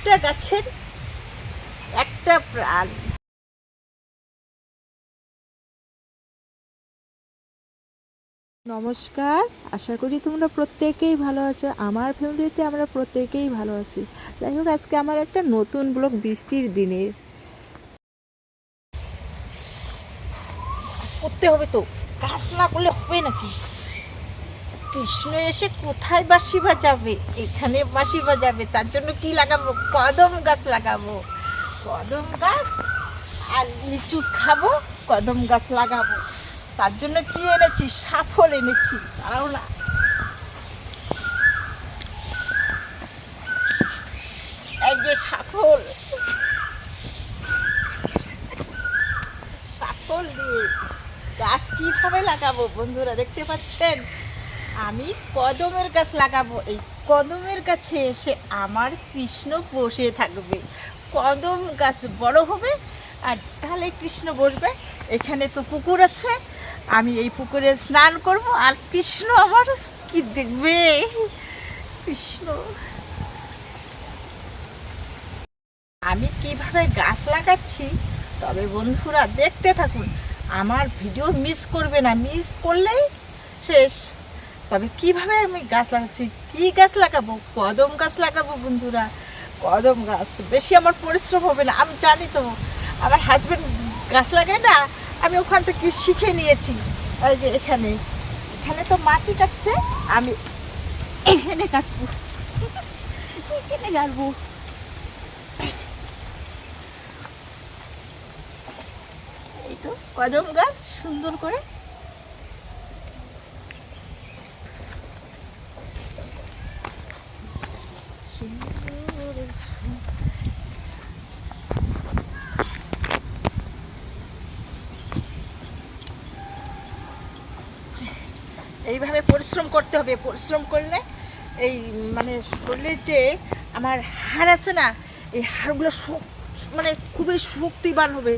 প্রত্যেকটা গাছের একটা প্রাণ। নমস্কার, আশা করি তোমরা প্রত্যেকেই ভালো আছো। আমার ফ্যামিলিতে আমরা প্রত্যেকেই ভালো আছি। যাই হোক, আজকে আমার একটা নতুন ব্লগ বৃষ্টির দিনে। কাজ করতে হবে তো, কাজ না করলে হবে নাকি? কৃষ্ণ এসে কোথায় বাঁশি বাজাবে? এখানে বাঁশি বাজাবে। তার জন্য কি লাগাবো? কদম গাছ লাগাবো। কদম গাছ আর লিচু খাবো, কদম গাছ লাগাবো। তার জন্য কি এনেছি? সাফল এনেছি। তারাও না, এই যে সাফল, সাফল দিয়ে গাছ কিভাবে লাগাবো বন্ধুরা দেখতে পাচ্ছেন। আমি কদমের গাছ লাগাবো। এই কদমের কাছে এসে আমার কৃষ্ণ বসে থাকবে। কদম গাছ বড় হবে আর ডালে কৃষ্ণ বসবে। এখানে তো পুকুর আছে, আমি এই পুকুরে স্নান করব আর কৃষ্ণ আমার কি দেখবে। কৃষ্ণ, আমি কিভাবে গাছ লাগাচ্ছি তবে বন্ধুরা দেখতে থাকুন। আমার ভিডিও মিস করবে না, মিস করলেই শেষ। তবে কিভাবে আমি গাছ লাগাচ্ছি, কি গাছ লাগাবো? কদম গাছ লাগাবো বন্ধুরা। কদম গাছ বেশি আমার পরিশ্রম হবে না, আমি জানি তো। আমার হাজবেন্ড গাছ লাগায় না, আমি ওখান থেকে শিখে নিয়েছি। এই যে এখানে, এখানে তো মাটি কাটছে, আমি এখানে কাটবো, এখানে গাড়বো। এই তো কদম গাছ সুন্দর করে। এইভাবে পরিশ্রম করতে হবে। পরিশ্রম করলে এই মানে শরীরের যে আমার হাড় আছে না, এই হাড়গুলো মানে খুবই শক্তিবান হবে।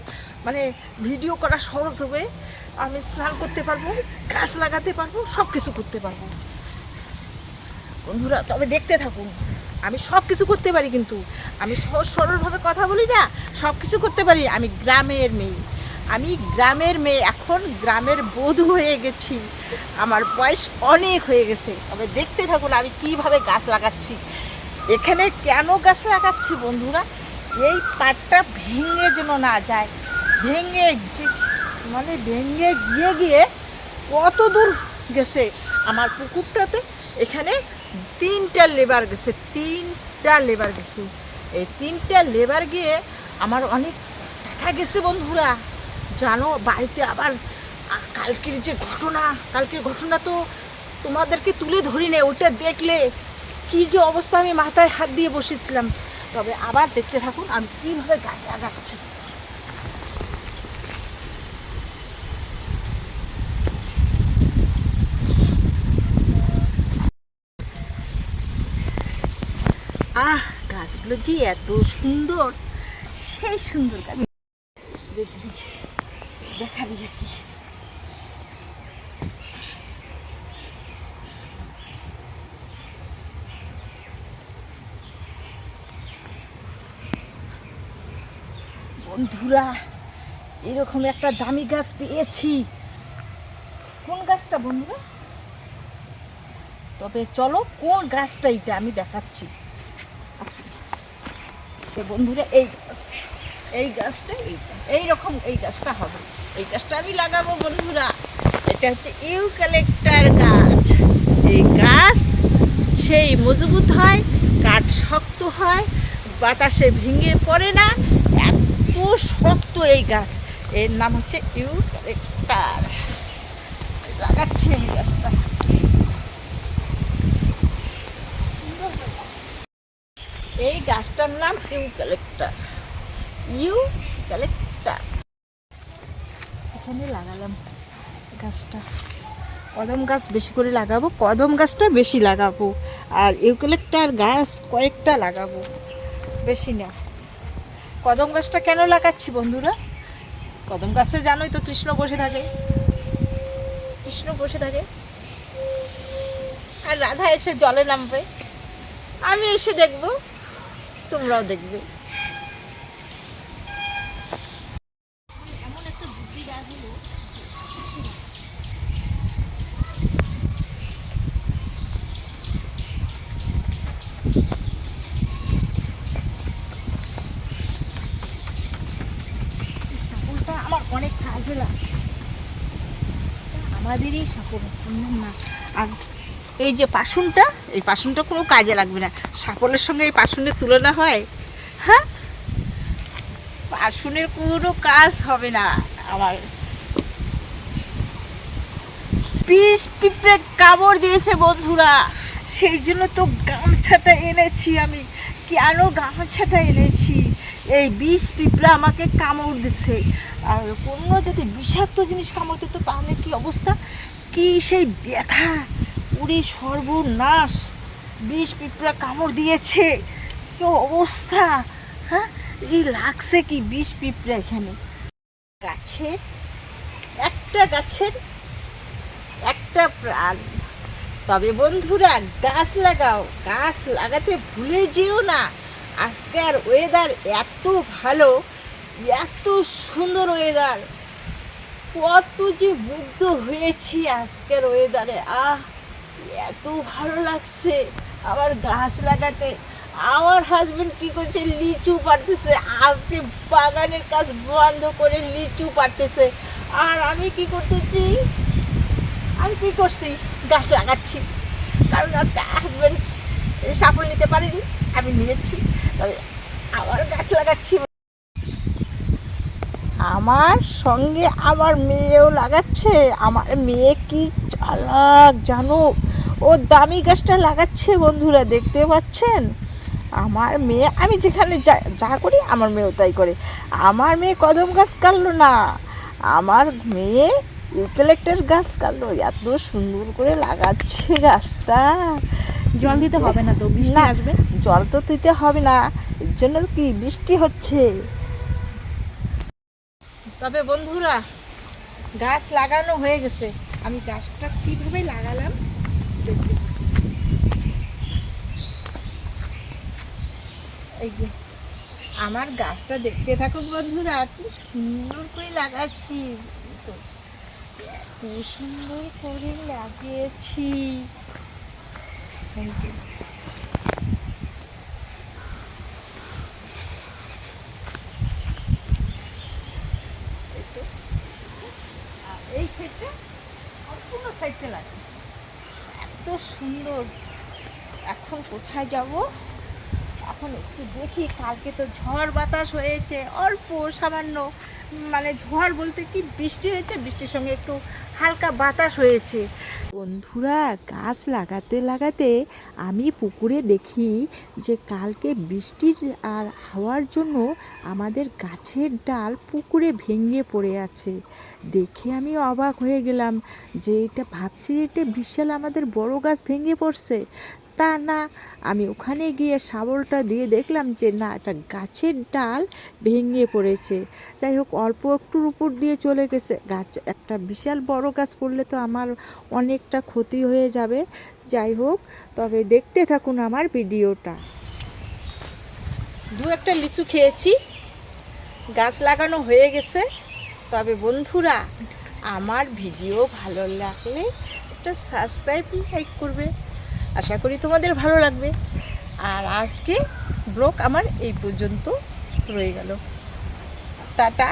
মানে ভিডিও করা সহজ হবে, আমি স্নান করতে পারবো, গাছ লাগাতে পারবো, সব কিছু করতে পারবো বন্ধুরা। তবে দেখতে থাকুন, আমি সব কিছু করতে পারি, কিন্তু আমি সহজ সরলভাবে কথা বলি না, সব কিছু করতে পারি। আমি গ্রামের মেয়ে, আমি গ্রামের মেয়ে, এখন গ্রামের বধূ হয়ে গেছি। আমার বয়স অনেক হয়ে গেছে। তবে দেখতে থাকুন আমি কিভাবে গাছ লাগাচ্ছি। এখানে কেন গাছ লাগাচ্ছি বন্ধুরা, এই পাটটা ভেঙে যেন না যায়। ভেঙে মানে ভেঙে গিয়ে গিয়ে কত দূর গেছে আমার পুকুরটাতে। এখানে 3টা লেবার গেছে, 3টা লেবার গেছে। এই 3টা লেবার গিয়ে আমার অনেক টাকা গেছে বন্ধুরা। জানো, বাড়িতে আবার কালকের ঘটনা তো তোমাদেরকে তুলে ধরি নে। ওটা দেখলে কি যে অবস্থা, আমি মাথায় হাত দিয়ে বসেছিলাম। তবে আবার দেখতে থাকুন আমি কীভাবে গাছ লাগাচ্ছি। আহ, গাছগুলো যে এত সুন্দর, সেই সুন্দর গাছ। দেখাবি কি বন্ধুরা, এরকম একটা দামি গাছ পেয়েছি। কোন গাছটা বন্ধুরা? তবে চলো কোন গাছটা এটা আমি দেখাচ্ছি বন্ধুরা। এই গাছটা এইরকম এই গাছটা হবে। এই গাছটা আমি লাগাবো বন্ধুরা। এটা হচ্ছে ইউক্যালিপটাস গাছ। এই গাছ সেই মজবুত হয়, কাঠ শক্ত হয়, বাতাসে ভেঙে পড়ে না, এত শক্ত এই গাছ। এর নাম হচ্ছে ইউক্যালিপটাস। লাগাচ্ছি এই গাছটা। এই গাছটার নাম ইউক্যালিপটাস। এখানে লাগালাম গাছটা। কদম গাছ বেশি করে লাগাবো, কদম গাছটা বেশি লাগাবো, আর ইউক্যালিপটাস গাছ কয়েকটা লাগাবো, বেশি না। কদম গাছটা কেন লাগাচ্ছি বন্ধুরা? কদম গাছে জানোই তো কৃষ্ণ বসে থাকে, কৃষ্ণ বসে থাকে আর রাধা এসে জলে নামবে। আমি এসে দেখবো, তো তোমরাও দেখবে। এমন একটা বুদ্ধি বার হলো, সাপোর্টটা আমার অনেক কাজে লাগে, আমাদেরই সাপোর্ট বললাম না। আর এই যে পাশুনটা, এই পাশুনটা কোনো কাজে লাগবে না, সাপলের সঙ্গে এই পাশুনের তুলনা হয়? হ্যাঁ, পাশুনের কোনো কাজ হবে না। আমার বিষ পিঁপড়ে কামড় দিয়েছে বন্ধুরা, সেই জন্য তো গামছাটা এনেছি আমি। কেন গামছাটা এনেছি? এই বিষ পিঁপড়ে আমাকে কামড় দিছে। আর কোনো যদি বিষাক্ত জিনিস কামড় দিত তাহলে কি অবস্থা, কি সেই ব্যথা! ওরে সর্বনাশ, বিষ পিঁপড়া কামড় দিয়েছে, কি অবস্থা! হ্যাঁ, এই লাগছে কি বিষ পিঁপড়া এখানে। গাছের একটা গাছের একটা প্রাণ। তবে বন্ধুরা, গাছ লাগাও, গাছ লাগাতে ভুলে যেও না। আজকের ওয়েদার এত ভালো, এত সুন্দর ওয়েদার, কত যে মুগ্ধ হয়েছি আজকের ওয়েদারে। এত ভালো লাগছে আমার গাছ লাগাতে। আমার হাজবেন্ড কি করছে, লিচু পাড়তেছে। আজকে বাগানের কাজ বন্ধ করে লিচু পাড়তেছে, আর আমি কি করতেছি, আমি কি করছি, গাছ লাগাচ্ছি। কারণ আজকে হাজবেন্ড সাফল নিতে পারিনি, আমি নিয়েছি, তবে আবার গাছ লাগাচ্ছি। আমার সঙ্গে আমার মেয়েও লাগাচ্ছে। আমার মেয়ে কি চালাক জানো, ও দামি গাছটা লাগাচ্ছে বন্ধুরা, দেখতে পাচ্ছেন? আমার মেয়ে, আমি যেখানে যা করি আমার মেয়েও তাই করে। আমার মেয়ে কদম গাছ কাটলো না, আমার মেয়ে ইউক্যালিপটাস গাছ কাটলো। এত সুন্দর করে লাগাচ্ছে গাছটা। জল দিতে হবে না তো, বৃষ্টি আসবে। জল তো দিতে হবে না, এর জন্য কি বৃষ্টি হচ্ছে। তবে বন্ধুরা, গাছ লাগানো হয়ে গেছে। আমি গাছটা কিভাবে লাগালাম দেখতে। এই যে আমার গাছটা দেখতে থাকুন বন্ধুরা, কি সুন্দর করে লাগাচ্ছি, এত সুন্দর করে লাগিয়েছি। এই যে এই সাইডটা, সম্পূর্ণ সাইডটা লাগাচ্ছি, এত সুন্দর। এখন কোথায় যাব? এখন একটু দেখি, কালকে তো ঝড় বাতাস হয়েছে, অল্প সামান্য, মানে ঝড় বলতে কি বৃষ্টি হয়েছে, বৃষ্টির সঙ্গে একটু হালকা বাতাস হয়েছে। বন্ধুরা, গাছ লাগাতে লাগাতে আমি পুকুরে দেখি যে কালকে বৃষ্টির আর হাওয়ার জন্য আমাদের গাছের ডাল পুকুরে ভেঙে পড়ে আছে। দেখে আমি অবাক হয়ে গেলাম, যে এটা ভাবছি এটা বিশাল আমাদের বড় গাছ ভেঙে পড়ছে। তা না, আমি ওখানে গিয়ে শাবলটা দিয়ে দেখলাম যে না, এটা গাছের ডাল ভেঙে পড়েছে। যাই হোক, অল্প একটুর উপর দিয়ে চলে গেছে, গাছ একটা বিশাল বড় গাছ পড়লে তো আমার অনেকটা ক্ষতি হয়ে যাবে। যাই হোক, তবে দেখতে থাকুন আমার ভিডিওটা। দু একটা লিচু খেয়েছি, গাছ লাগানো হয়ে গেছে। তবে বন্ধুরা, আমার ভিডিও ভালো লাগলে একটা সাবস্ক্রাইব, লাইক করবে। আশা করি তোমাদের ভালো লাগবে। আর আজকে ব্লগ আমার এই পর্যন্ত রয়ে গেল। টাটা।